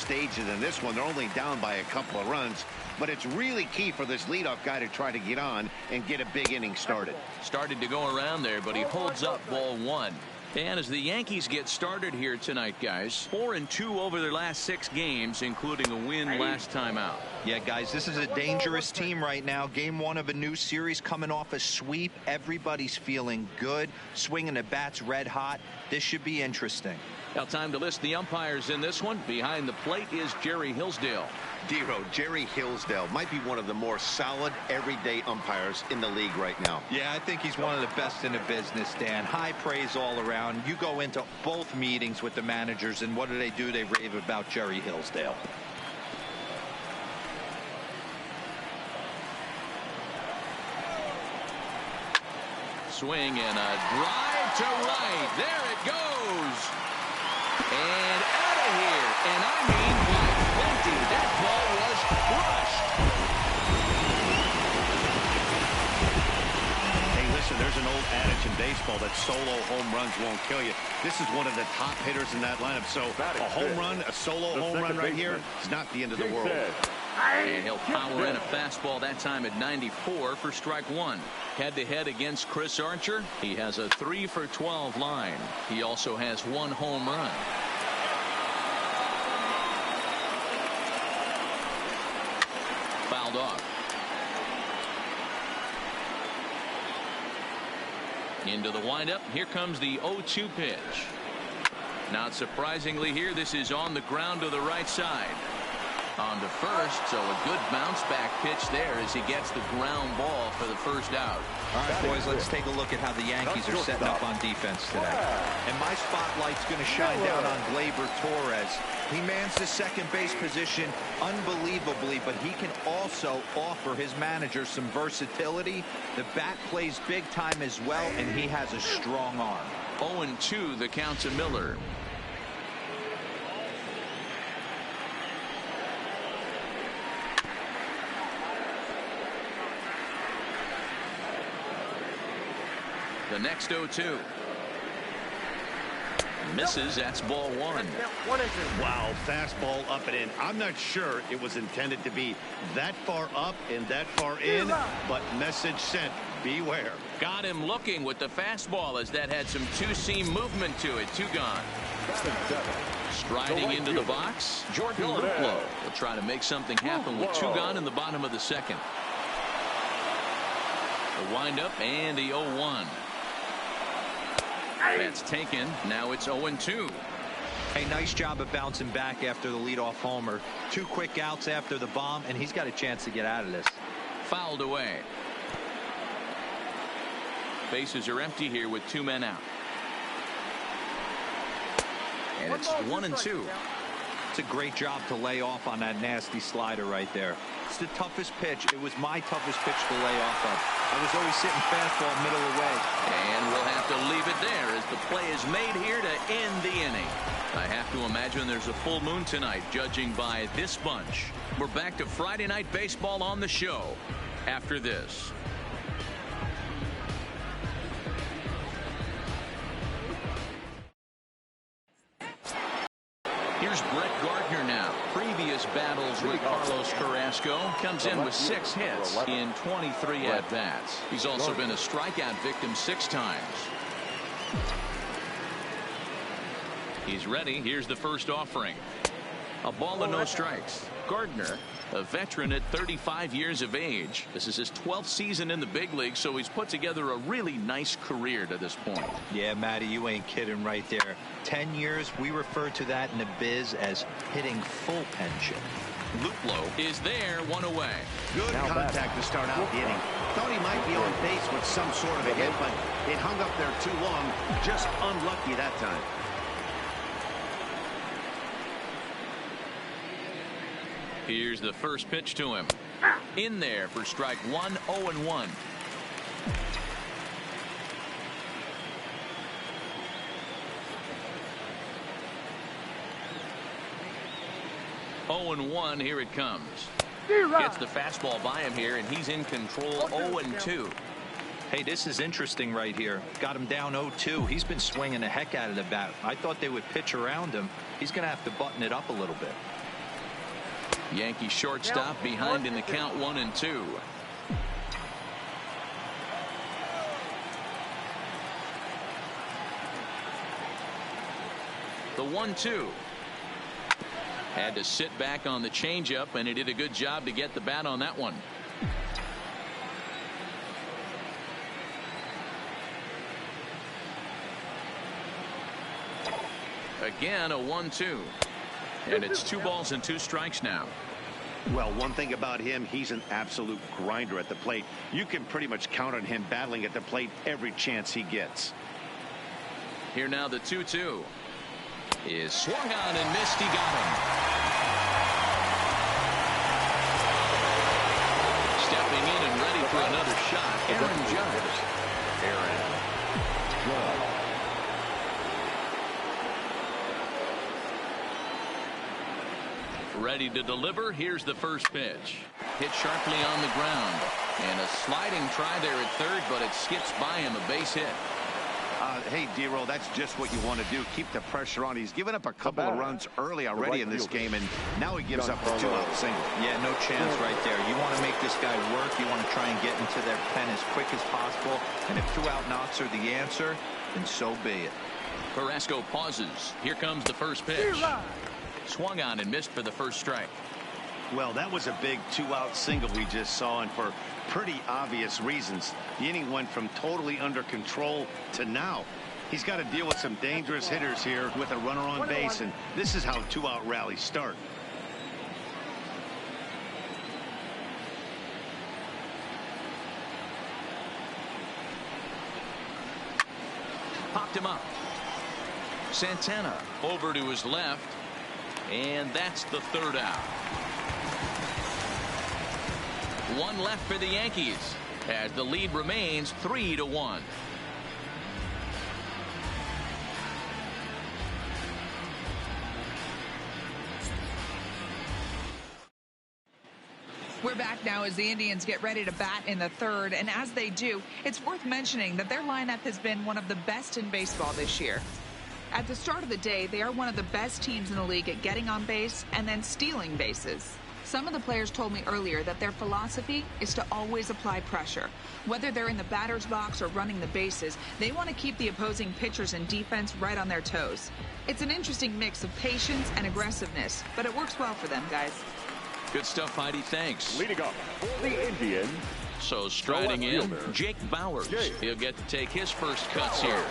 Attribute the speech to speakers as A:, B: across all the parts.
A: stages in this one. They're only down by a couple of runs, but it's really key for this leadoff guy to try to get on and get a big inning started.
B: Started to go around there, but he holds up ball one. And as the Yankees get started here tonight, guys, 4-2 over their last 6 games, including a win last time out.
C: Yeah, guys, this is a dangerous team right now. Game 1 of a new series, coming off a sweep. Everybody's feeling good, swinging the bats red hot. This should be interesting.
B: Now time to list the umpires in this one. Behind the plate is Jerry Hillsdale.
A: Dero, Jerry Hillsdale might be one of the more solid everyday umpires in the league right now.
C: Yeah, I think he's one of the best in the business, Dan. High praise all around. You go into both meetings with the managers, and what do? They rave about Jerry Hillsdale.
B: Swing and a drive to right. There it goes. And out of here. And I mean by plenty. That ball was crushed.
A: Hey, listen, there's an old adage in baseball that solo home runs won't kill you. This is one of the top hitters in that lineup. So a home run, a solo home run right here is not the end of the world.
B: And he'll power in a fastball that time at 94 for strike one. Head-to-head against Chris Archer. He has a 3-for-12 line. He also has 1 home run. Fouled off. Into the windup. Here comes the 0-2 pitch. Not surprisingly here, this is on the ground to the right side. On to first, so a good bounce back pitch there as he gets the ground ball for the first out.
C: All right, boys, let's take a look at how the Yankees are setting up on defense today. And my spotlight's going to shine down on Gleyber Torres. He mans the second base position unbelievably, but he can also offer his manager some versatility. The bat plays big time as well, and he has a strong arm.
B: 0-2 the count to Miller. The next 0-2. Misses. That's ball one.
A: Wow, fastball up and in. I'm not sure it was intended to be that far up and that far in, but message sent. Beware.
B: Got him looking with the fastball as that had some two-seam movement to it. 2 gone. Striding into the box, Jordan Luplow will try to make something happen with 2 gone in the bottom of the second. The windup and the 0-1. That's taken. Now it's 0-2.
C: Hey, nice job of bouncing back after the leadoff homer. 2 quick outs after the bomb, and he's got a chance to get out of this.
B: Fouled away. Bases are empty here with 2 men out. And it's 1-2.
C: It's a great job to lay off on that nasty slider right there. It's the toughest pitch. It was my toughest pitch to lay off of. I was always sitting fastball middle away.
B: And we'll have to leave it there as the play is made here to end the inning. I have to imagine there's a full moon tonight, judging by this bunch. We're back to Friday Night Baseball on the show after this. Here's Brett Gardner now. Previous battles with Carlos Carrasco. Comes in with 6 hits in 23 at-bats. He's also been a strikeout victim 6 times. He's ready. Here's the first offering. A ball and no strikes. Gardner, a veteran at 35 years of age. This is his 12th season in the big league, so he's put together a really nice career to this point.
C: Yeah, Matty, you ain't kidding right there. 10 years, we refer to that in the biz as hitting full pension.
B: Luplow is there, 1 away.
A: Good contact to start out the inning. Thought he might be on base with some sort of a hit, but it hung up there too long. Just unlucky that time.
B: Here's the first pitch to him. In there for strike 1, 0-1. Oh and 1. Here it comes. Gets the fastball by him here, and he's in control. 0-2.
C: Hey, this is interesting right here. Got him down 0-2. He's been swinging the heck out of the bat. I thought they would pitch around him. He's going to have to button it up a little bit.
B: Yankee shortstop behind in the count 1-2. The 1-2. Had to sit back on the changeup, and he did a good job to get the bat on that one. Again, a 1-2. And it's 2 balls and 2 strikes now.
A: Well, one thing about him, he's an absolute grinder at the plate. You can pretty much count on him battling at the plate every chance he gets.
B: Here now, the 2-2 is swung on and missed. He got him. Stepping in and ready for another shot, Aaron Judge. Ready to deliver. Here's the first pitch. Hit sharply on the ground. And a sliding try there at third, but it skips by him, a base hit.
A: Hey, D-Roll, that's just what you want to do. Keep the pressure on. He's given up a couple of runs early already in this game, and now he gives up a 2-out single.
C: Yeah, no chance right there. You want to make this guy work. You want to try and get into their pen as quick as possible. And if 2-out knocks are the answer, then so be it.
B: Carrasco pauses. Here comes the first pitch. Swung on and missed for the first strike.
A: Well, that was a big 2-out single we just saw, and for pretty obvious reasons. The inning went from totally under control to now. He's got to deal with some dangerous hitters here with a runner on base, and this is how 2-out rallies start.
B: Popped him up. Santana over to his left, and that's the 3rd out. 1 left for the Yankees as the lead remains 3-1.
D: We're back now as the Indians get ready to bat in the 3rd, and as they do, it's worth mentioning that their lineup has been one of the best in baseball this year. At the start of the day, they are one of the best teams in the league at getting on base and then stealing bases. Some of the players told me earlier that their philosophy is to always apply pressure. Whether they're in the batter's box or running the bases, they want to keep the opposing pitchers and defense right on their toes. It's an interesting mix of patience and aggressiveness, but it works well for them, guys.
B: Good stuff, Heidi. Thanks.
E: Leading up for the Indians.
B: So striding in, Jake Bauers. He'll get to take his first cuts here.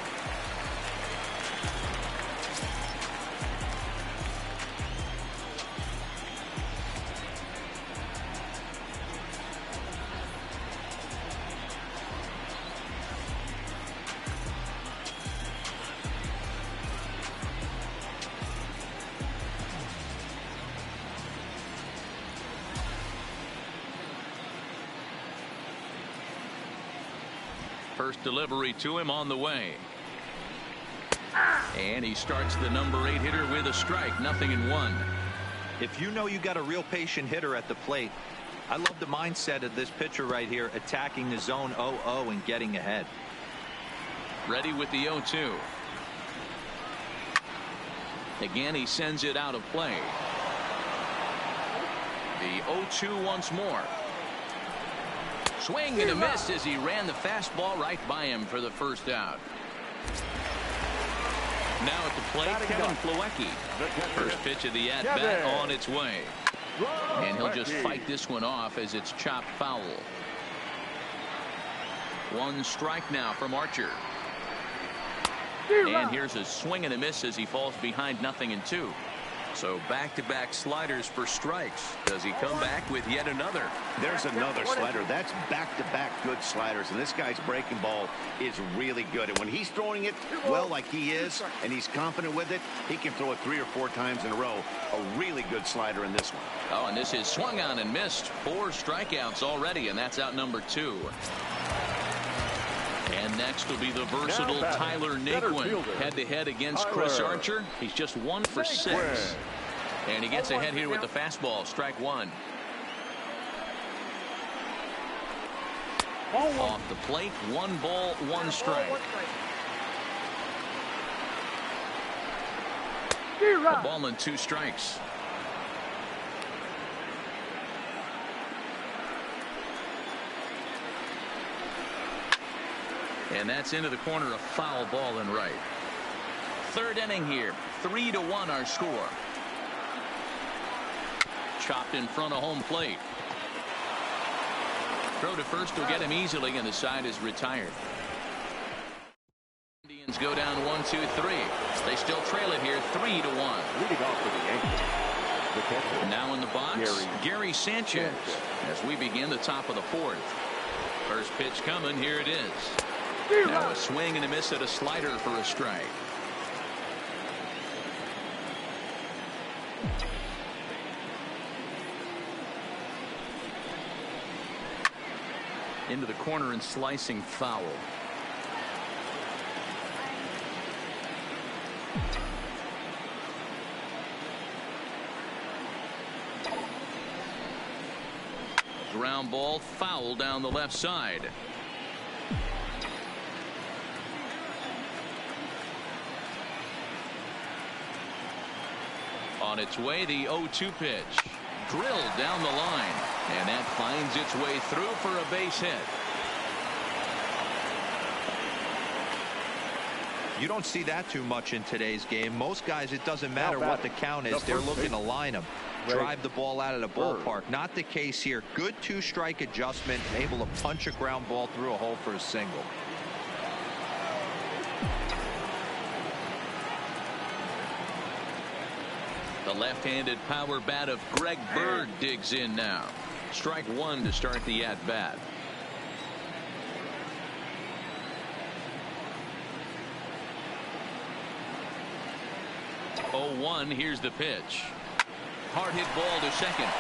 B: First delivery to him on the way. And he starts the number 8 hitter with a strike. 0-1.
C: If you know you got a real patient hitter at the plate, I love the mindset of this pitcher right here, attacking the zone 0-0 and getting ahead.
B: Ready with the 0-2. Again, he sends it out of play. The 0-2 once more. Swing and a miss as he ran the fastball right by him for the first out. Now at the plate, Kevin Plawecki. First pitch of the at-bat on its way. And he'll just fight this one off as it's chopped foul. 1 strike now from Archer. And here's a swing and a miss as he falls behind 0-2. So back-to-back sliders for strikes. Does he come back with yet another?
A: There's another slider. That's back-to-back good sliders, and this guy's breaking ball is really good. And when he's throwing it well like he is, and he's confident with it, he can throw it 3 or 4 times in a row. A really good slider in this one.
B: Oh, and this is swung on and missed. 4 strikeouts already, and that's out number 2. And next will be the versatile Tyler Naquin, head-to-head against Chris Archer. He's just 1 for 6. And he gets ahead here with the fastball. Strike 1. Off the plate, 1 ball, 1 strike. A ball and 2 strikes. And that's into the corner, a foul ball and right. Third inning here, 3-1 our score. Chopped in front of home plate. Throw to first will get him easily, and the side is retired. Indians go down 1-2-3. They still trail it here 3-1.
E: Leading off for the Yankees, the catcher.
B: Now in the box, Gary Sanchez, as we begin the top of the fourth. First pitch coming, here it is. Now a swing and a miss at a slider for a strike. Into the corner and slicing foul. Ground ball, foul down the left side. On its way, the 0-2 pitch. Drilled down the line, and that finds its way through for a base hit.
C: You don't see that too much in today's game. Most guys, it doesn't matter what the count is. They're looking to line them, drive the ball out of the ballpark. Not the case here. Good two-strike adjustment, able to punch a ground ball through a hole for a single.
B: The left-handed power bat of Greg Bird digs in now. Strike one to start the at-bat. 0-1. Here's the pitch. Hard hit ball to second.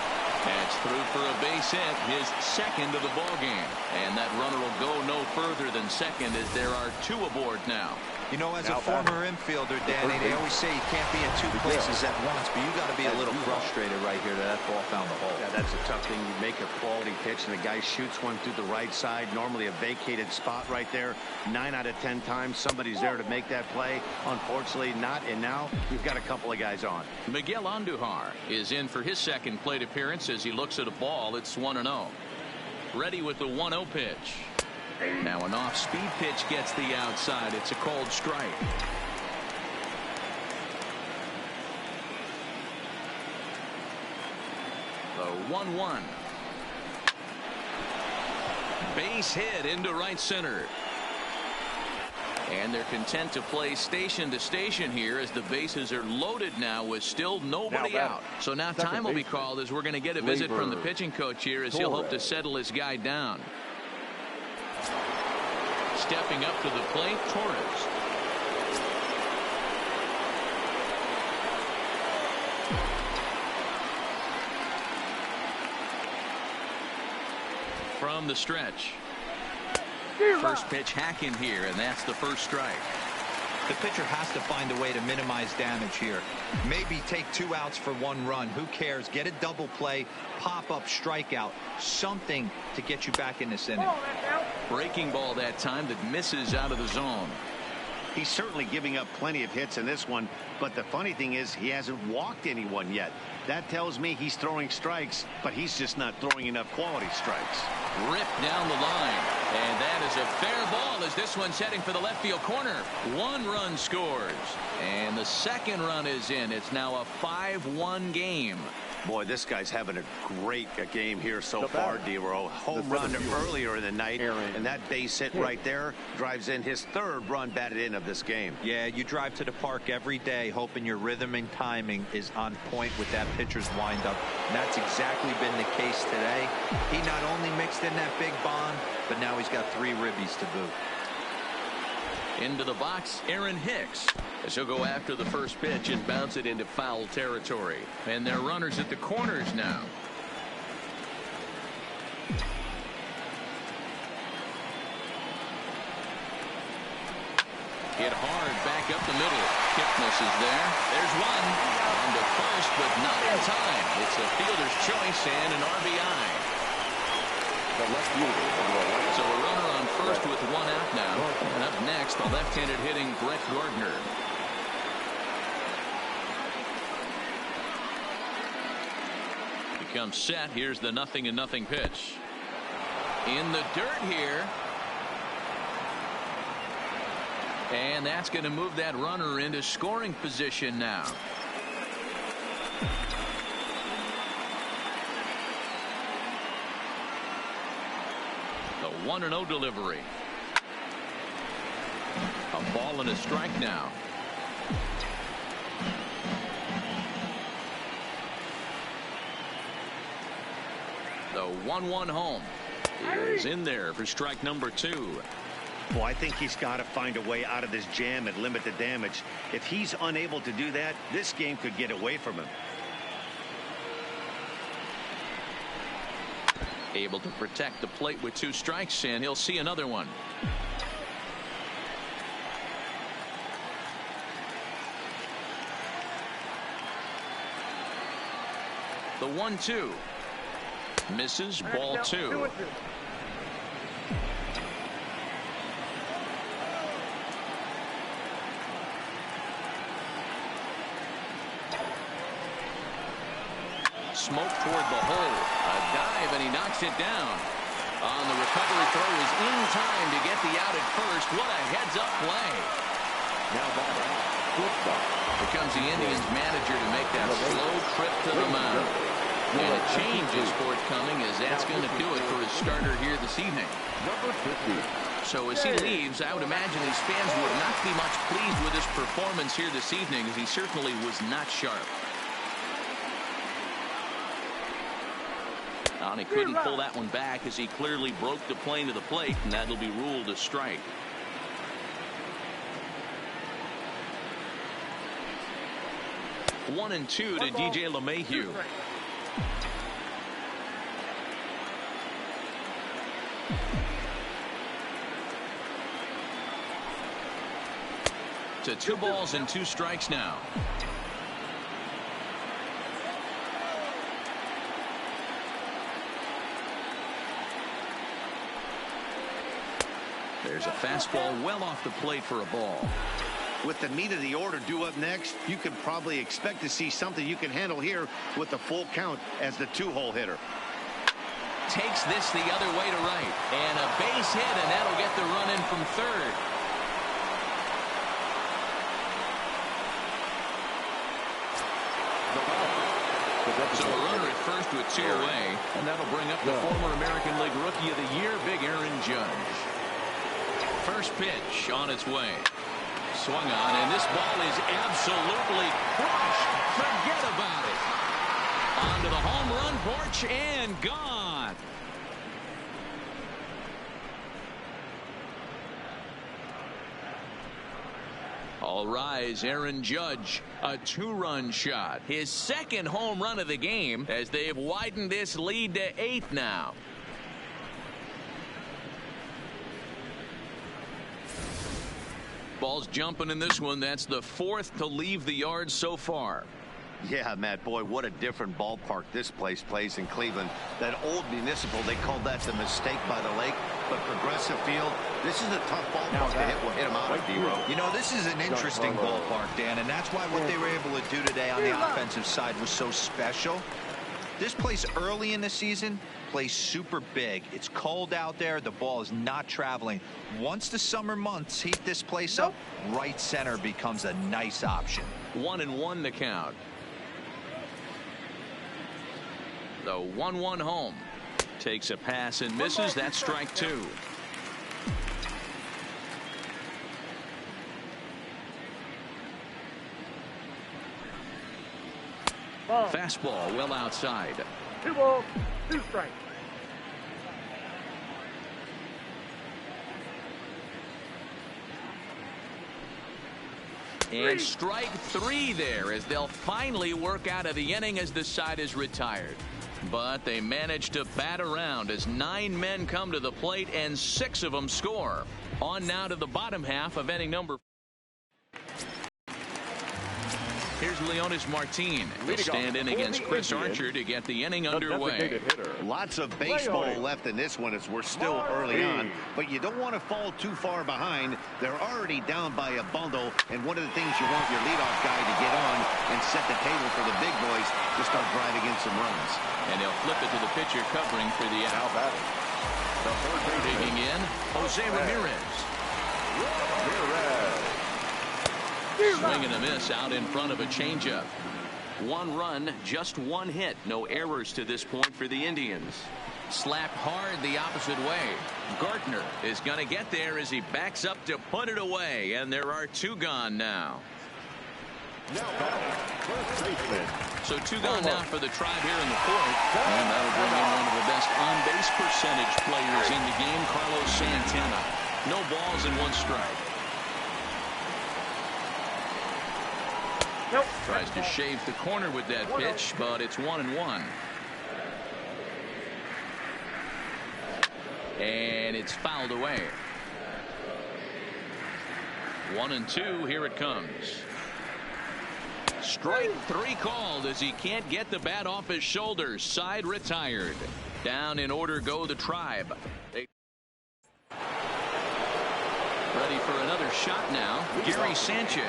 B: That's through for a base hit, his second of the ball game. And that runner will go no further than second as there are two aboard now.
C: You know, as a former infielder, Danny, they always say you can't be in two places at once, but you got to be a little frustrated right here that ball found the hole.
A: Yeah, that's a tough thing. You make a quality pitch and the guy shoots one through the right side, normally a vacated spot right there. 9 out of 10 times somebody's there to make that play. Unfortunately not, and now we've got a couple of guys on.
B: Miguel Andujar is in for his second plate appearance as he looks at a ball. It's 1-0. Ready with the 1-0 pitch. Now an off-speed pitch gets the outside. It's a called strike. The 1-1. Base hit into right center. And they're content to play station to station here as the bases are loaded now with still nobody out. So now time will be called as we're going to get a visit from the pitching coach here as he'll hope to settle his guy down. Stepping up to the plate, Torres. From the stretch. First pitch hacking here, and that's the first strike.
C: The pitcher has to find a way to minimize damage here. Maybe take 2 outs for 1 run. Who cares? Get a double play, pop up, strikeout, something to get you back in this inning.
B: Breaking ball that time that misses out of the zone.
A: He's certainly giving up plenty of hits in this one, but the funny thing is he hasn't walked anyone yet. That tells me he's throwing strikes, but he's just not throwing enough quality strikes.
B: Ripped down the line, and that is a fair ball as this one's heading for the left field corner. 1 run scores, and the second run is in. It's now a 5-1 game.
A: Boy, this guy's having a great game here so far, D-Row. Home run earlier in the night, and that base hit right there drives in his 3rd run batted in of this game.
C: Yeah, you drive to the park every day hoping your rhythm and timing is on point with that pitcher's windup. And that's exactly been the case today. He not only mixed in that big bomb, but now he's got 3 ribbies to boot.
B: Into the box, Aaron Hicks, as he'll go after the first pitch and bounce it into foul territory. And they're runners at the corners now. Hit hard back up the middle. Kipnis is there. There's one. On to first, but not in time. It's a fielder's choice and an RBI. So a runner on first with 1 out now. And up next, the left-handed hitting Brett Gardner. Becomes set. Here's the 0-0 pitch. In the dirt here. And that's going to move that runner into scoring position now. The 1-0 delivery. A ball and a strike now. The 1-1 home is in there for strike number 2.
A: Well, I think he's got to find a way out of this jam and limit the damage. If he's unable to do that, this game could get away from him.
B: Able to protect the plate with 2 strikes, and he'll see another one. The 1-2. Misses, ball 2. Smoke toward the hole. A dive, and he knocks it down. On the recovery throw is in time to get the out at first. What a heads-up play.
E: Now that shortstop.
B: Here comes the Indians manager to make that slow trip to the mound. And a change is forthcoming, as that's going to do it for his starter here this evening.
E: Number 50.
B: So as he leaves, I would imagine these fans would not be much pleased with his performance here this evening, as he certainly was not sharp. And he couldn't pull that one back, as he clearly broke the plane to the plate, and that'll be ruled a strike. One and 2 to DJ LeMahieu. To 2 balls and 2 strikes now. There's a fastball well off the plate for a ball.
A: With the meat of the order due up next, you can probably expect to see something you can handle here with the full count as the 2-hole hitter.
B: Takes this the other way to right. And a base hit, and that'll get the run in from third. So a runner at first with 2 away, and that'll bring up the former American League Rookie of the Year, Big Aaron Judge. First pitch on its way. Swung on, and this ball is absolutely crushed. Forget about it. Onto the home run porch and gone. All rise, Aaron Judge, a 2-run shot. His second home run of the game, as they've widened this lead to 8 now. Ball's jumping in this one. That's the 4th to leave the yard so far.
A: Yeah, Matt, boy, what a different ballpark this place plays in Cleveland. That old Municipal, they called that the mistake by the lake. But Progressive Field, this is a tough ballpark to hit him out of, D-Row.
C: You know, this is an interesting ballpark, Dan, and that's why what they were able to do today on the offensive side was so special. This place early in the season plays super big. It's cold out there. The ball is not traveling. Once the summer months heat this place up, right center becomes a nice option.
B: 1-1 the count. The 1-1 home. Takes a pass and misses. That's strike 2. Fastball well outside.
E: 2 balls, 2 strikes.
B: And strike 3 there, as they'll finally work out of the inning as the side is retired. But they managed to bat around as 9 men come to the plate and 6 of them score. On now to the bottom half of inning number 4. Here's Leonis Martin. He'll stand in against Chris Archer to get the inning underway.
A: Lots of baseball left in this one as we're still early on, but you don't want to fall too far behind. They're already down by a bundle, and one of the things you want your leadoff guy to get on and set the table for the big boys to start driving in some runs.
B: And they'll flip it to the pitcher covering for the out. Digging in, Jose Ramirez. Swing and a miss out in front of a changeup. 1 run, just 1 hit. No errors to this point for the Indians. Slapped hard the opposite way. Gartner is going to get there as he backs up to put it away, and there are 2 gone now. So 2 gone now for the Tribe here in the 4th, and that'll bring in one of the best on-base percentage players in the game, Carlos Santana. No balls and 1 strike.
F: Nope.
B: Tries to shave the corner with that pitch, but it's 1-1. And it's fouled away. 1-2. Here it comes. Strike 3 called as he can't get the bat off his shoulders. Side retired. Down in order go the Tribe. Ready for another shot now. Gary Sanchez.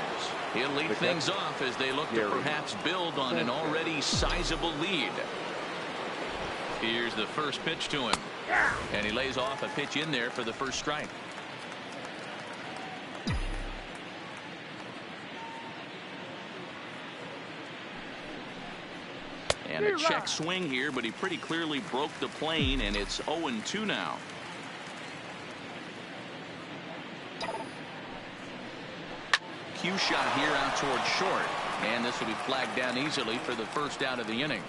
B: He'll lead things off as they look to perhaps build on an already sizable lead. Here's the first pitch to him. And he lays off a pitch in there for the first strike. And a check swing here, but he pretty clearly broke the plane, and it's 0-2 now. Cue shot here out towards short, and this will be flagged down easily for the first out of the inning.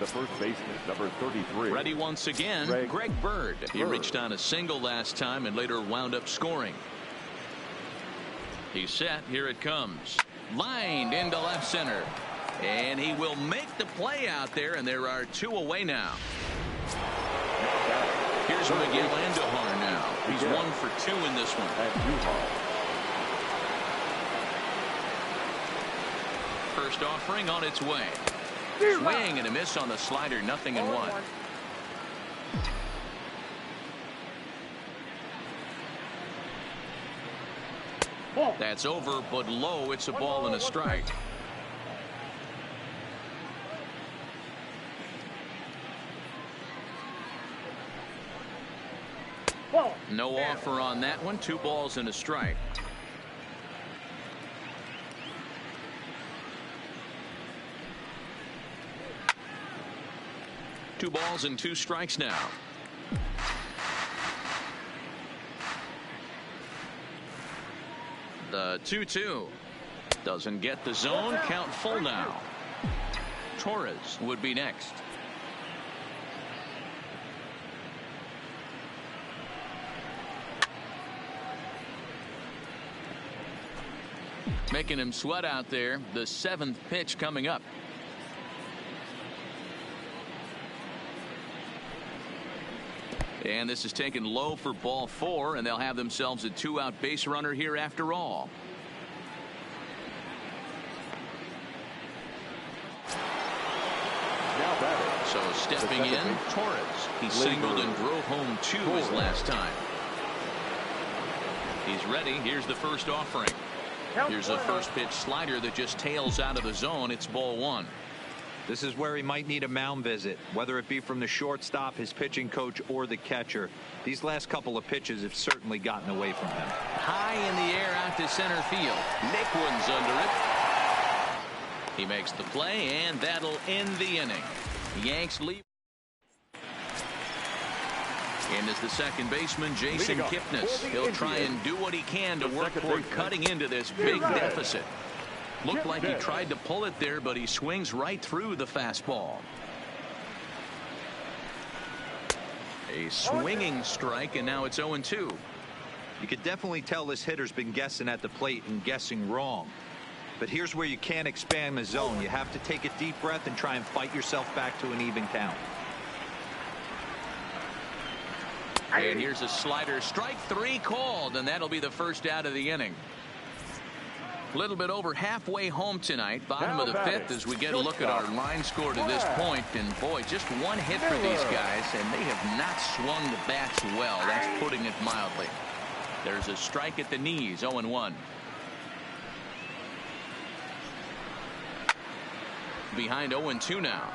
E: The first baseman, number 33.
B: Ready once again, Greg Bird. He reached on a single last time and later wound up scoring. He's set. Here it comes. Lined into left center. And he will make the play out there, and there are 2 away now. Here's Miguel Andujar now. He's 1 for 2 in this one. First offering on its way. Swing and a miss on the slider. 0-1. That's over, but low. It's a ball and a strike. No offer on that one. 2 balls and a strike. Two balls and 2 strikes now. The 2-2 doesn't get the zone. Count full now. Torres would be next. Making him sweat out there. The 7th pitch coming up. And this is taken low for ball 4, and they'll have themselves a 2-out base runner here after all. So stepping in, Torres. He singled and drove home 2 his last time. He's ready. Here's the first offering. Here's a first pitch slider that just tails out of the zone. It's ball 1.
C: This is where he might need a mound visit, whether it be from the shortstop, his pitching coach, or the catcher. These last couple of pitches have certainly gotten away from him.
B: High in the air out to center field. Naquin's under it. He makes the play, and that'll end the inning. The Yanks leave. In is the second baseman, Jason Kipnis. He'll try and do what he can to work toward cutting into this big deficit. Looked like he tried to pull it there, but he swings right through the fastball. A swinging strike, and now it's 0-2.
C: You could definitely tell this hitter's been guessing at the plate and guessing wrong. But here's where you can't expand the zone. You have to take a deep breath and try and fight yourself back to an even count.
B: And here's a slider. Strike 3 called, and that'll be the first out of the inning. A little bit over halfway home tonight. Bottom of the 5th as we get a look at our line score to this point. And boy, just 1 hit for these guys, and they have not swung the bats well. That's putting it mildly. There's a strike at the knees. 0-1. Behind 0-2 now.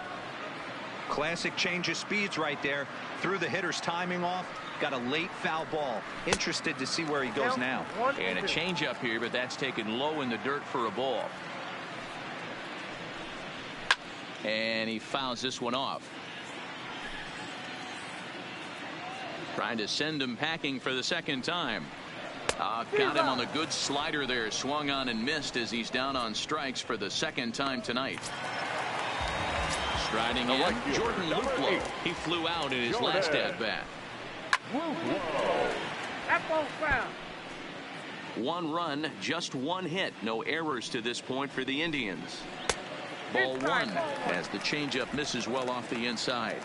C: Classic change of speeds right there. Threw the hitter's timing off. Got a late foul ball. Interested to see where he goes now.
B: And a changeup here, but that's taken low in the dirt for a ball. And he fouls this one off. Trying to send him packing for the second time. Got him on the good slider there. Swung on and missed as he's down on strikes for the second time tonight. Striding in, Jordan Luplow. He flew out in his last at-bat. One run, just one hit. No errors to this point for the Indians. Ball one as the changeup misses well off the inside.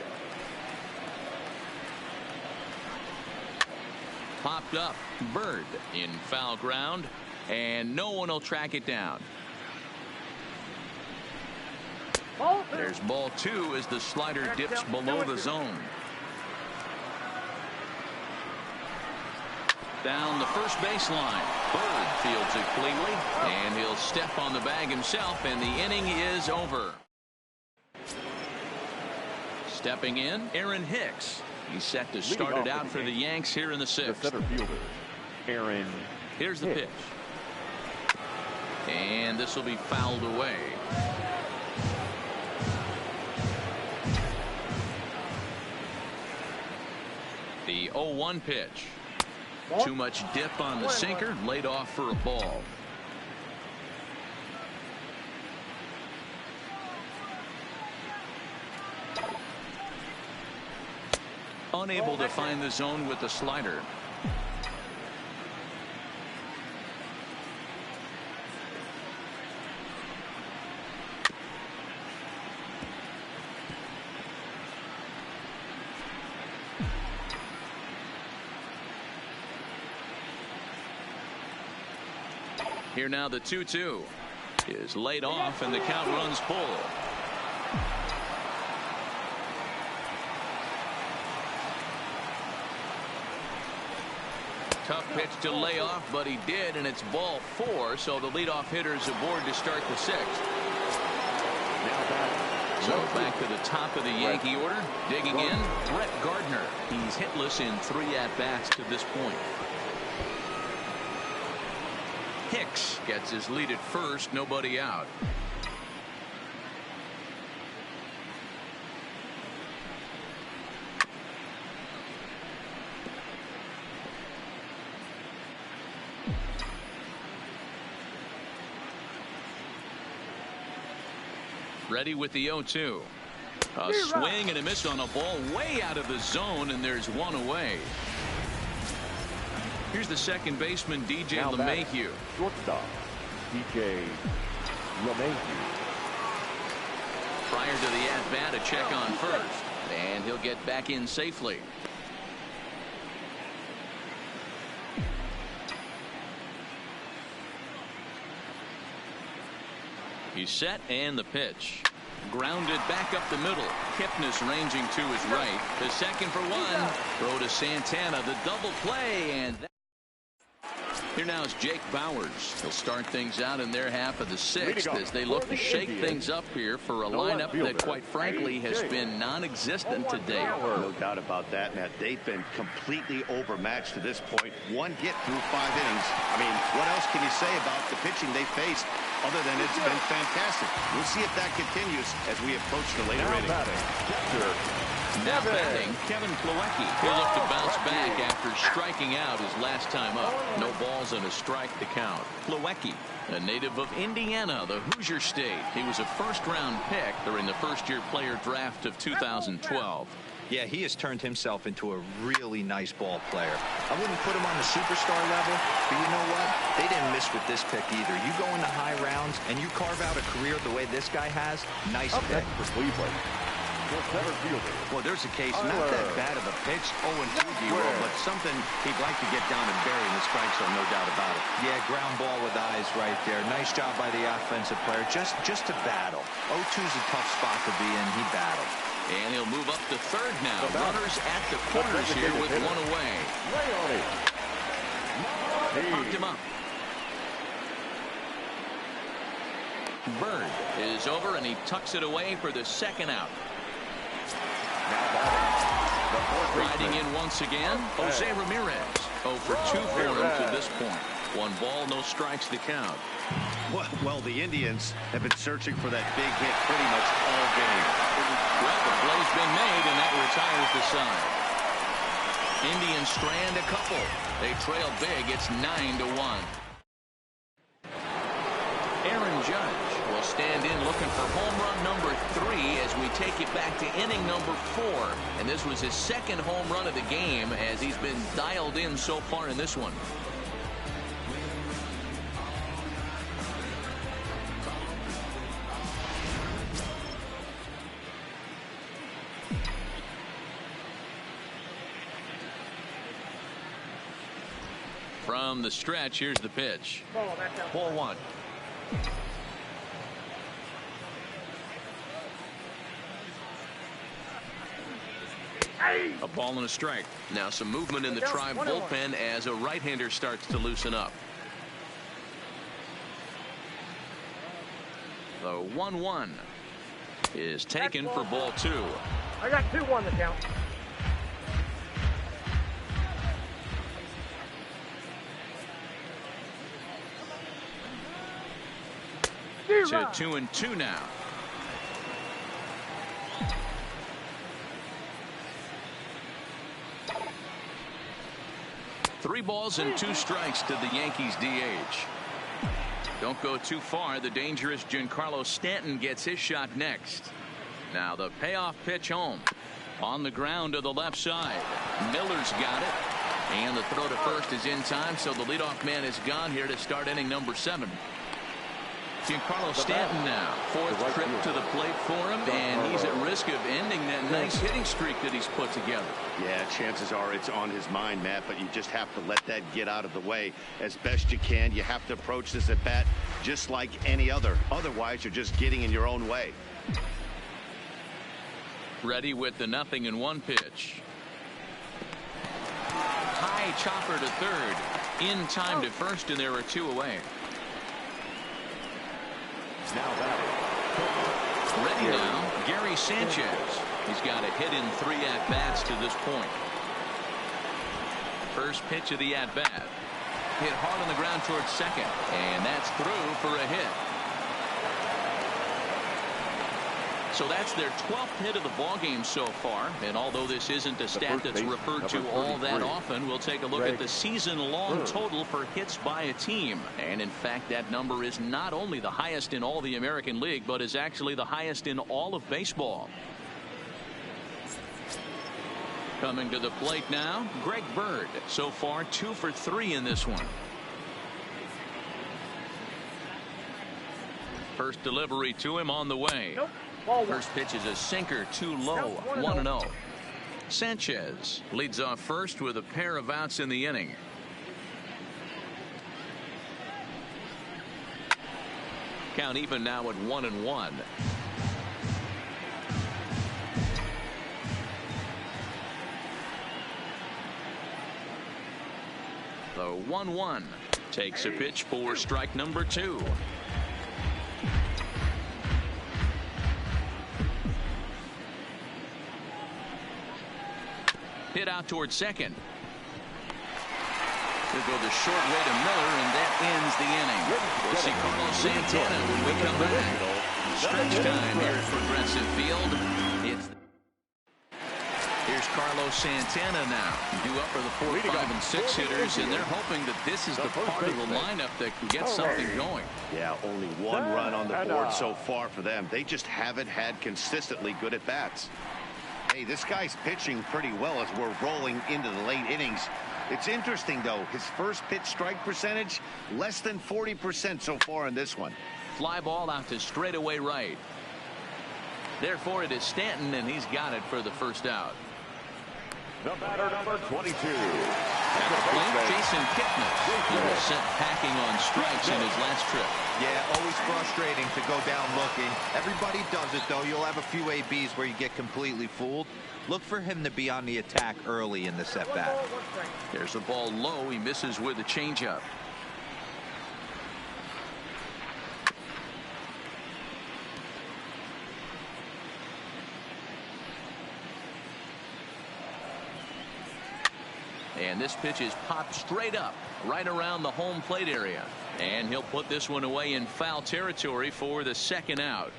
B: Popped up. Bird in foul ground, and no one will track it down. There's ball two as the slider dips below the zone. Down the first baseline. Bird fields it cleanly, and he'll step on the bag himself, and the inning is over. Stepping in, Aaron Hicks. He's set to start it out for the Yanks here in the sixth.
E: The center fielder, Aaron.
B: Here's the pitch. And this will be fouled away. The 0-1 pitch. Too much dip on the sinker, laid off for a ball. Unable to find the zone with the slider. Here now the 2-2 is laid off, and the count runs full. Tough pitch to lay off, but he did, and it's ball four, so the leadoff hitter's aboard to start the sixth. So back to the top of the Yankee order. Digging in, Brett Gardner. He's hitless in 3 at-bats to this point. Hicks gets his lead at first, nobody out. Ready with the 0-2. A swing and a miss on a ball way out of the zone, and there's one away. Here's the second baseman, DJ LeMahieu.
E: Shortstop, DJ LeMahieu.
B: Prior to the at-bat, a check on first, and he'll get back in safely. He's set, and the pitch. Grounded back up the middle. Kipnis ranging to his right. The second for one. Throw to Santana. The double play, and here now is Jake Bauers. He'll start things out in their half of the sixth as they look to shake things up here for a lineup that, quite frankly, has been non-existent today.
A: No doubt about that, Matt. They've been completely overmatched to this point. One hit through 5 innings. I mean, what else can you say about the pitching they faced other than it's been fantastic? We'll see if that continues as we approach the later innings.
B: Now batting, Kevin Plawecki. He'll look to bounce back after striking out his last time up. No balls and a strike to count. Plawecki, a native of Indiana, the Hoosier State. He was a first-round pick during the first-year player draft of 2012.
C: Yeah, he has turned himself into a really nice ball player. I wouldn't put him on the superstar level, but you know what? They didn't miss with this pick either. You go into high rounds and you carve out a career the way this guy has. Nice pick.
E: For Cleveland.
A: Well, there's a case, not that bad of a pitch, 0-2, D-Roll, but something he'd like to get down and bury in the strike zone, no doubt about it.
C: Yeah, ground ball with eyes right there. Nice job by the offensive player, just to battle. 0-2's a tough spot to be in. He battled.
B: And he'll move up to third now. Runners at the corners here with one away. Popped him up. Bird is over, and he tucks it away for the second out. Riding in once again, Jose Ramirez. 0 for 2 for him to this point. 1 ball, no strikes to count.
A: Well, the Indians have been searching for that big hit pretty much all game.
B: Well, the play's been made, and that retires the side. Indians strand a couple. They trail big. It's 9-1. Aaron Judge will stand in looking for home run number 3 as we take it back to inning number 4. And this was his second home run of the game as he's been dialed in so far in this one. From the stretch, here's the pitch. Ball 1. A ball and a strike. Now some movement in the Tribe bullpen as a right-hander starts to loosen up. The 1-1 is taken for ball 2.
F: I got 2-1 to count.
B: To 2-2 now. Three balls and 2 strikes to the Yankees DH. Don't go too far. The dangerous Giancarlo Stanton gets his shot next. Now the payoff pitch home. On the ground to the left side. Miller's got it. And the throw to first is in time, so the leadoff man is gone here to start inning number 7. Giancarlo Stanton now, 4th trip to the plate for him, and he's at risk of ending that nice hitting streak that he's put together.
A: Yeah, chances are it's on his mind, Matt, but you just have to let that get out of the way as best you can. You have to approach this at bat just like any other. Otherwise, you're just getting in your own way.
B: Ready with the 0-1 pitch. High chopper to third. In time to first, and there are 2 away. Ready now, Gary Sanchez. He's got a hit in 3 at-bats to this point. First pitch of the at-bat. Hit hard on the ground towards second, and that's through for a hit. So that's their 12th hit of the ballgame so far. And although this isn't a stat that's referred to all that often, we'll take a look at the season-long total for hits by a team. And in fact, that number is not only the highest in all the American League, but is actually the highest in all of baseball. Coming to the plate now, Greg Bird. So far, 2 for 3 in this one. First delivery to him on the way. First pitch is a sinker, too low, 1-0. Sanchez leads off first with a pair of outs in the inning. Count even now at 1-1. The 1-1 takes a pitch for strike number 2. Hit out towards second. He'll go the short way to Miller, and that ends the inning. We'll see Carlos Santana when we come back. Stretch time here at Progressive Field. Here's Carlos Santana now. Due up for the 4, 5, and 6 hitters, and they're hoping that this is the part of the lineup that can get something going.
A: Yeah, only 1 run on the board so far for them. They just haven't had consistently good at bats. Hey, this guy's pitching pretty well as we're rolling into the late innings. It's interesting, though. His first pitch strike percentage, less than 40% so far in this one.
B: Fly ball out to straightaway right. Therefore, it is Stanton, and he's got it for the first out.
E: The batter, number 22.
B: At the plate, Jason Kipnis. He was sent packing on strikes in his last trip.
C: Yeah, always frustrating to go down looking. Everybody does it, though. You'll have a few ABs where you get completely fooled. Look for him to be on the attack early in the at-bat.
B: There's a ball low. He misses with a changeup. And this pitch is popped straight up right around the home plate area. And he'll put this one away in foul territory for the second out.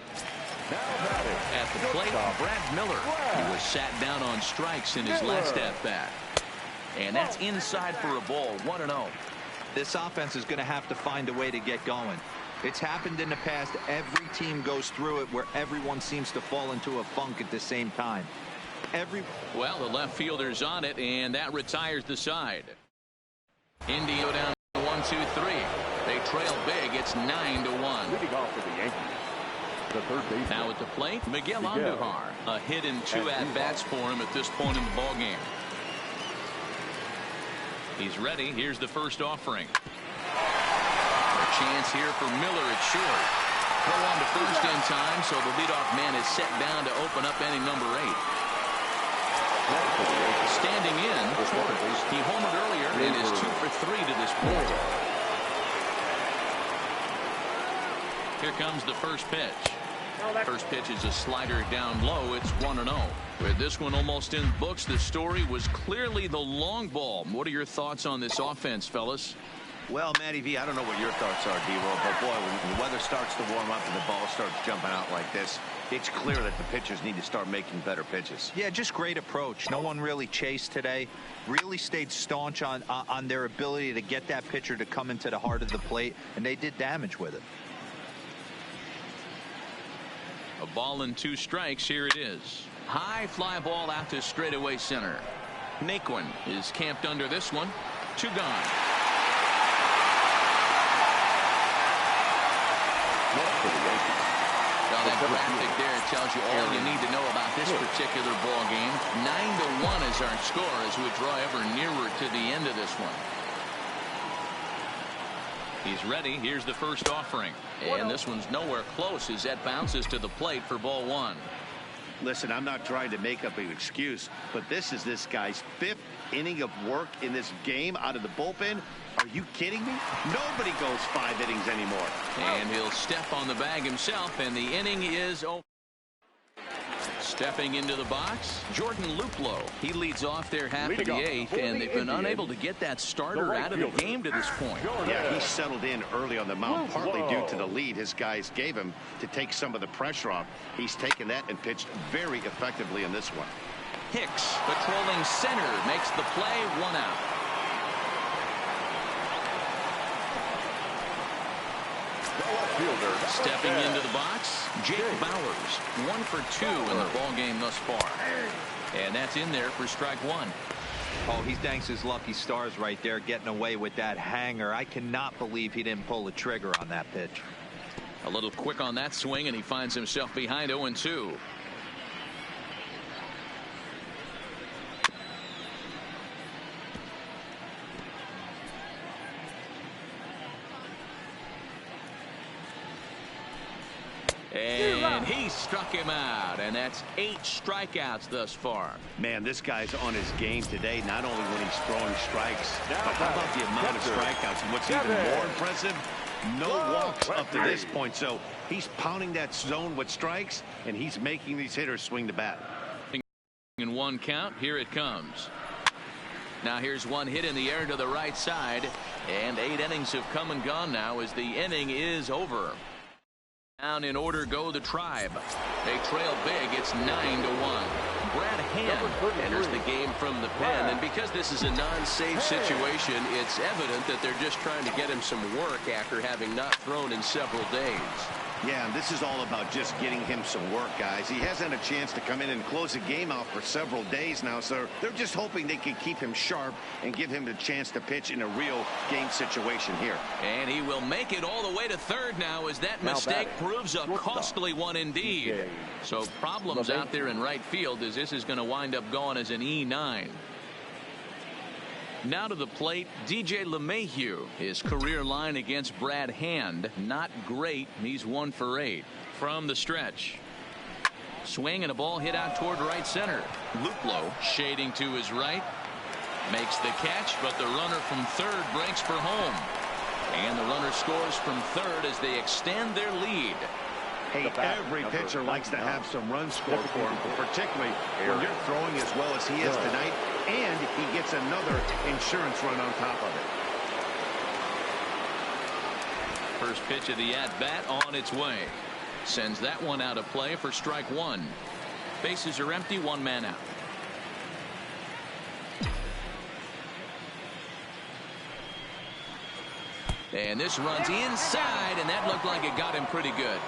B: At the plate, Brad Miller. He was sat down on strikes in his last at bat. And that's inside for a ball, 1-0.
C: This offense is going to have to find a way to get going. It's happened in the past. Every team goes through it where everyone seems to fall into a funk at the same time.
B: Well, the left fielder's on it, and that retires the side. Indy go down 1-2-3. They trail big. It's 9-1.
E: Leading off for the Yankees, the third baseman.
B: Now at the plate, Miguel Andujar. A hit in 2 at-bats for him at this point in the ballgame. He's ready. Here's the first offering. A chance here for Miller at short. Throw on to first in time, so the leadoff man is set down to open up inning number 8. Standing in, he homered earlier and is 2 for 3 to this point. Here comes the first pitch. First pitch is a slider down low. It's 1-0. With this one almost in books, the story was clearly the long ball. What are your thoughts on this offense, fellas?
A: Well, Matty V, I don't know what your thoughts are, D-Roll, but boy, when the weather starts to warm up and the ball starts jumping out like this, it's clear that the pitchers need to start making better pitches.
C: Yeah, just great approach. No one really chased today. Really stayed staunch on their ability to get that pitcher to come into the heart of the plate, and they did damage with it.
B: A ball and 2 strikes. Here it is. High fly ball out to straightaway center. Naquin is camped under this one. 2 gone. Now that graphic there tells you all you need to know about this particular ball game. 9-1 is our score as we draw ever nearer to the end of this one. He's ready. Here's the first offering. And this one's nowhere close as that bounces to the plate for ball 1.
A: Listen, I'm not trying to make up an excuse, but this is this guy's 5th inning of work in this game out of the bullpen. Are you kidding me? Nobody goes 5 innings anymore.
B: And he'll step on the bag himself, and the inning is over. Stepping into the box, Jordan Luplow. He leads off their half of the 8th, and they've been unable to get that starter out of the game to this point.
A: Yeah, he settled in early on the mound, partly due to the lead his guys gave him to take some of the pressure off. He's taken that and pitched very effectively in this one.
B: Hicks, patrolling center, makes the play. 1 out. Stepping into the box, Jake Bauers. 1 for 2 in the ball game thus far. And that's in there for strike 1.
C: Oh, he thanks his lucky stars right there, getting away with that hanger. I cannot believe he didn't pull the trigger on that pitch.
B: A little quick on that swing, and he finds himself behind 0-2. And he struck him out, and that's 8 strikeouts thus far.
A: Man, this guy's on his game today, not only when he's throwing strikes, but how about the amount of strikeouts? And what's even more impressive, no walks up to this point. So he's pounding that zone with strikes, and he's making these hitters swing the bat.
B: In 1 count, here it comes. Now here's one hit in the air to the right side, and 8 innings have come and gone now as the inning is over. Down in order go the Tribe. They trail big. It's 9-1. Brad Hand enters the game from the pen, and because this is a non-save situation, it's evident that they're just trying to get him some work after having not thrown in several days.
A: Yeah, and this is all about just getting him some work, guys. He hasn't had a chance to come in and close the game out for several days now, so they're just hoping they can keep him sharp and give him the chance to pitch in a real game situation here.
B: And he will make it all the way to third now as that mistake proves a costly one indeed. So problems out there in right field as this is going to wind up going as an E9. Now to the plate, DJ LeMahieu. His career line against Brad Hand, not great. He's 1 for 8. From the stretch. Swing and a ball hit out toward right center. Luplow shading to his right. Makes the catch, but the runner from third breaks for home. And the runner scores from third as they extend their lead.
A: Hey, every pitcher likes to have some runs scored for him, but particularly when you're throwing as well as he is tonight, and he gets another insurance run on top of it.
B: First pitch of the at-bat on its way. Sends that one out of play for strike one. Bases are empty, one man out. And this runs inside, and that looked like it got him pretty good.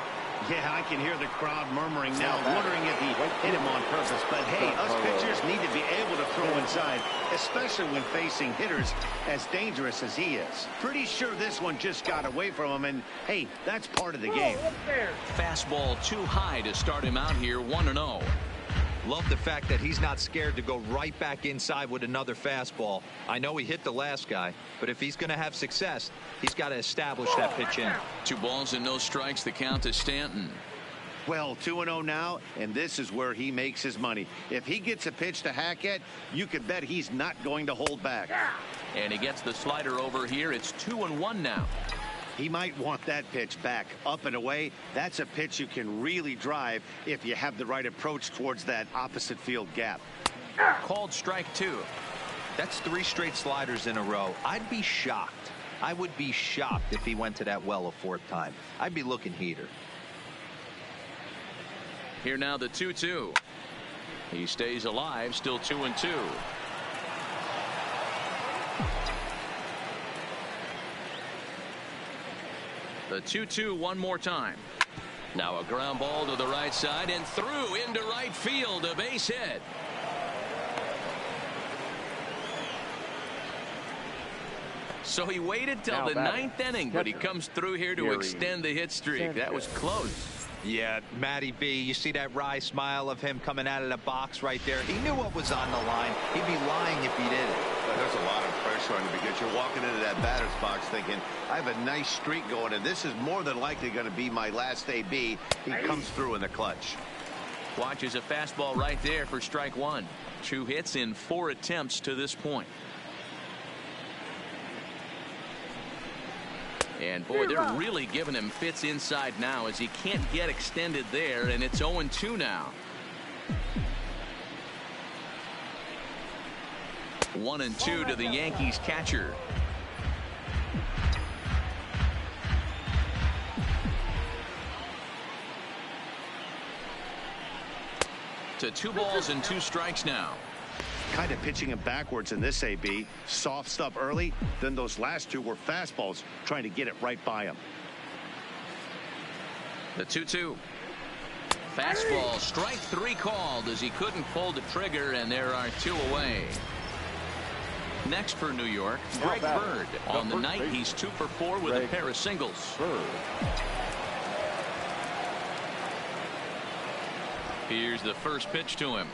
A: Yeah, I can hear the crowd murmuring now, wondering if he hit him on purpose. But hey, us pitchers need to be able to throw inside, especially when facing hitters as dangerous as he is. Pretty sure this one just got away from him, and hey, that's part of the game.
B: Fastball too high to start him out here, 1-0.
C: Love the fact that he's not scared to go right back inside with another fastball. I know he hit the last guy, but if he's going to have success, he's got to establish that pitch in.
B: 2 balls and no strikes, the count to Stanton.
A: Well, 2-0 now, and this is where he makes his money. If he gets a pitch to hack at, you could bet he's not going to hold back.
B: And he gets the slider over here. It's 2-1 now.
A: He might want that pitch back, up and away. That's a pitch you can really drive if you have the right approach towards that opposite field gap.
B: Called strike 2.
C: That's 3 straight sliders in a row. I'd be shocked. I would be shocked if he went to that well a 4th time. I'd be looking heater.
B: Here now the 2-2. He stays alive, still 2-2. The 2-2 one more time. Now a ground ball to the right side and through into right field, a base hit. So he waited till the 9th inning, but he comes through here to extend the hit streak. That was close.
C: Yeah, Matty B, you see that wry smile of him coming out of the box right there. He knew what was on the line. He'd be lying if he did it.
A: There's a lot of pressure on you because you're walking into that batter's box thinking, I have a nice streak going, and this is more than likely going to be my last AB. He comes through in the clutch.
B: Watches a fastball right there for strike 1. 2 hits in 4 attempts to this point. And boy, they're really giving him fits inside now as he can't get extended there, and it's 0-2 now. 1-2 to the Yankees catcher. To 2 balls and 2 strikes now.
A: Kind of pitching him backwards in this AB. Soft stuff early, then those last 2 were fastballs, trying to get it right by him.
B: The 2-2. Fastball, strike 3 called as he couldn't pull the trigger, and there are 2 away. Next for New York, Greg Bird. On the night, he's 2 for 4 with a pair of singles. Here's the first pitch to him.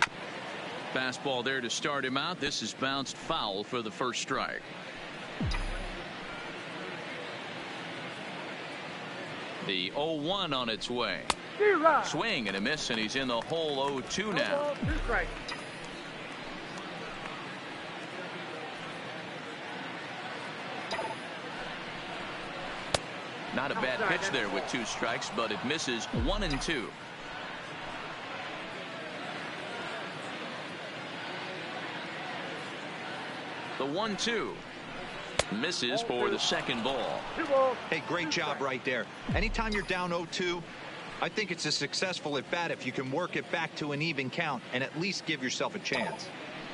B: Fastball there to start him out. This is bounced foul for the first strike. The 0-1 on its way. Swing and a miss, and he's in the hole 0-2 now. Not a bad pitch there with 2 strikes, but it misses 1-2. The 1-2 misses for the second ball.
C: Hey, great job right there. Anytime you're down 0-2, I think it's a successful at bat if you can work it back to an even count and at least give yourself a chance.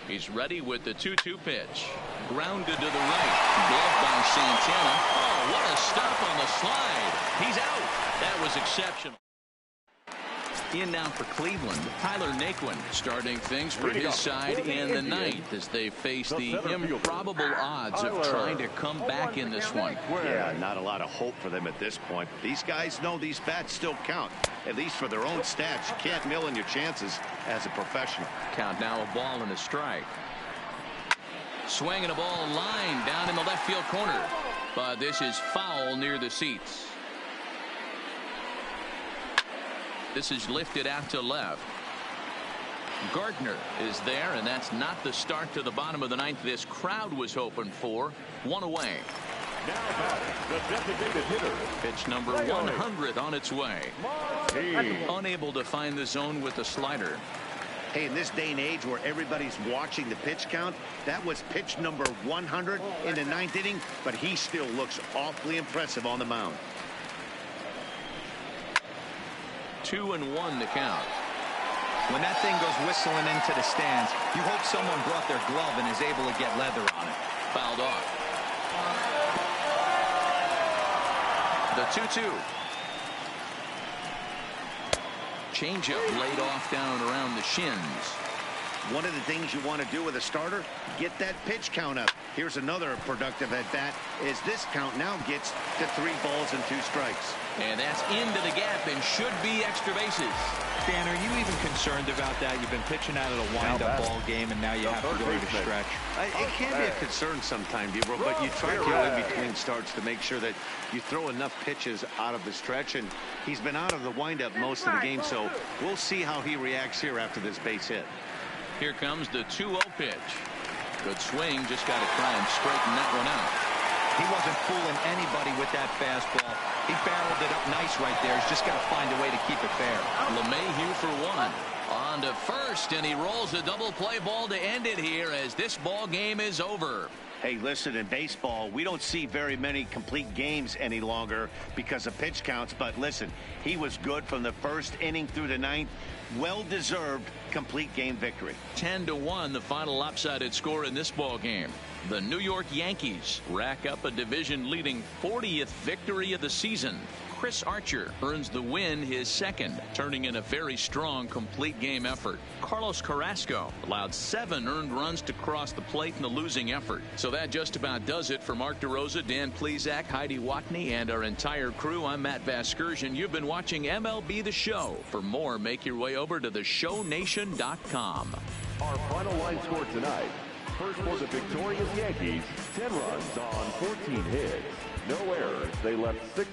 B: He's ready with the 2-2 pitch. Grounded to the right. Gloved by Santana. Oh, what a stop on the slide. He's out. That was exceptional. In now for Cleveland, Tyler Naquin starting things for his side in the 9th as they face the improbable odds of trying to come back in this one.
A: Yeah, not a lot of hope for them at this point. These guys know these bats still count, at least for their own stats. You can't mill in your chances as a professional.
B: Count now, a ball and a strike. Swinging a ball line down in the left field corner, but this is foul near the seats. This is lifted out to left. Gardner is there, and that's not the start to the bottom of the 9th this crowd was hoping for. 1 away.
E: Now the designated hitter.
B: Pitch number 100 on its way. Unable to find the zone with the slider.
A: Hey, in this day and age where everybody's watching the pitch count, that was pitch number 100 in the 9th inning, but he still looks awfully impressive on the mound.
B: 2-1 the count.
C: When that thing goes whistling into the stands, you hope someone brought their glove and is able to get leather on it.
B: Fouled off. The 2-2. Changeup laid off down around the shins.
A: One of the things you want to do with a starter, get that pitch count up. Here's another productive at bat as this count now gets to 3 balls and 2 strikes.
B: And that's into the gap and should be extra bases.
C: Dan, are you even concerned about that? You've been pitching out of a wind-up ball game, and now you have to go to the stretch.
A: It can be a concern sometimes, but you try to go in between starts to make sure that you throw enough pitches out of the stretch, and he's been out of the wind-up most of the game, so we'll see how he reacts here after this base hit.
B: Here comes the 2-0 pitch. Good swing, just got to try and straighten that one out.
C: He wasn't fooling anybody with that fastball. He barreled it up nice right there. He's just got to find a way to keep it fair.
B: LeMahieu for 1. On to first, and he rolls a double play ball to end it here as this ball game is over.
A: Hey, listen, in baseball, we don't see very many complete games any longer because of pitch counts. But listen, he was good from the 1st inning through the 9th. Well-deserved complete game victory.
B: 10-1, the final lopsided score in this ball game. The New York Yankees rack up a division-leading 40th victory of the season. Chris Archer earns the win, his 2nd, turning in a very strong complete game effort. Carlos Carrasco allowed 7 earned runs to cross the plate in the losing effort. So that just about does it for Mark DeRosa, Dan Plesac, Heidi Watney, and our entire crew. I'm Matt Vasgersian. You've been watching MLB The Show. For more, make your way over to theshownation.com.
E: Our final line score tonight. First for the victorious Yankees, 10 runs on 14 hits. No errors. They left 6